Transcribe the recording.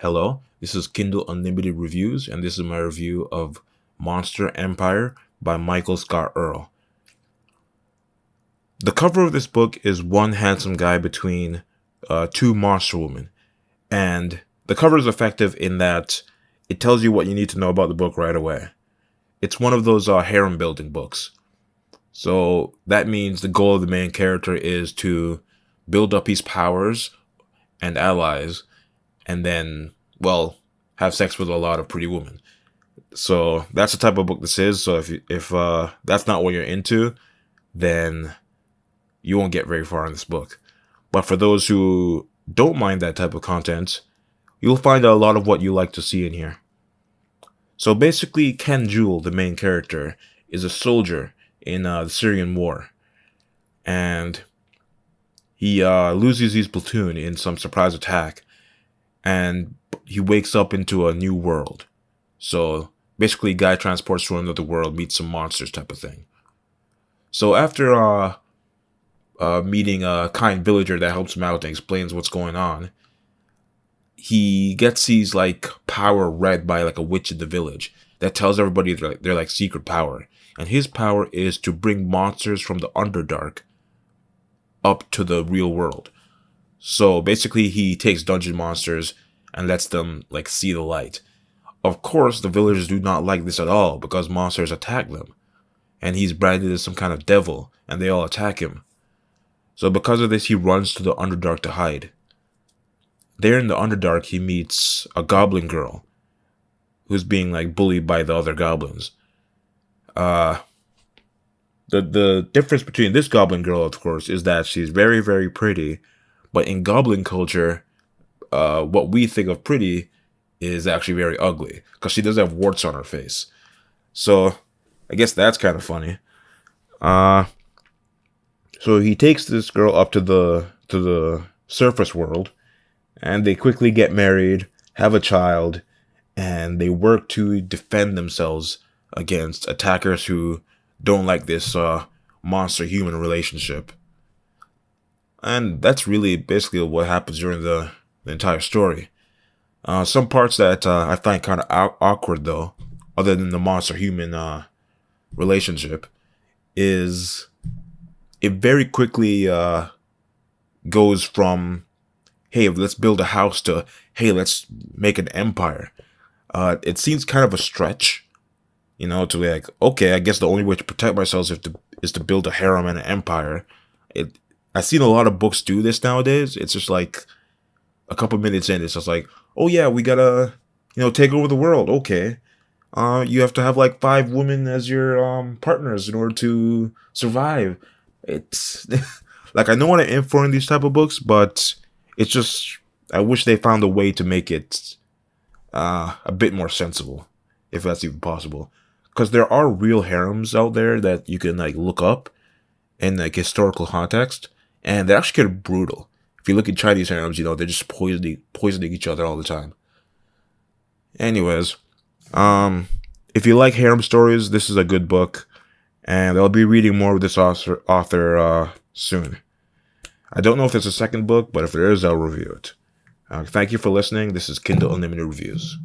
Hello, this is Kindle Unlimited Reviews, and this is my review of Monster Empire by Michael Scott Earle. The cover of this book is one handsome guy between two monster women, and the cover is effective in that it tells you what you need to know about the book right away. It's one of those harem building books. So that means the goal of the main character is to build up his powers and allies, and then, well, have sex with a lot of pretty women. So that's the type of book this is. So if that's not what you're into, then you won't get very far in this book. But for those who don't mind that type of content, you'll find a lot of what you like to see in here. So basically, Ken Jewel, the main character, is a soldier in the Syrian war. And he loses his platoon in some surprise attack. And he wakes up into a new world. So basically, guy transports to another world, meets some monsters type of thing. So after meeting a kind villager that helps him out and explains what's going on, he gets his power read by a witch in the village that tells everybody they're secret power. And his power is to bring monsters from the Underdark up to the real world. So basically, he takes dungeon monsters and lets them see the light. Of course, the villagers do not like this at all because monsters attack them. And he's branded as some kind of devil, and they all attack him. So because of this, he runs to the Underdark to hide. There in the Underdark, he meets a goblin girl who's being bullied by the other goblins. The difference between this goblin girl, of course, is that she's very, very pretty. But in goblin culture, what we think of pretty is actually very ugly because she does have warts on her face. So I guess that's kind of funny. So he takes this girl up to the surface world, and they quickly get married, have a child, and they work to defend themselves against attackers who don't like this monster-human relationship. And that's really basically what happens during the entire story. Some parts that I find kind of awkward, though, other than the monster-human relationship, is it very quickly goes from, hey, let's build a house, to, hey, let's make an empire. It seems kind of a stretch, to be okay, I guess the only way to protect myself is to build a harem and an empire. I've seen a lot of books do this nowadays. It's just a couple minutes in, it's just oh yeah, we gotta, take over the world. Okay. You have to have 5 women as your partners in order to survive. It's I know what I am for in these type of books, but it's just, I wish they found a way to make it a bit more sensible, if that's even possible. Because there are real harems out there that you can look up in historical context, and they're actually kind of brutal. If you look at Chinese harems, they're just poisoning each other all the time. Anyways, if you like harem stories, this is a good book, and I'll be reading more of this author soon. I don't know if there's a second book, but if there is, I'll review it. Thank you for listening. This is Kindle Unlimited Reviews.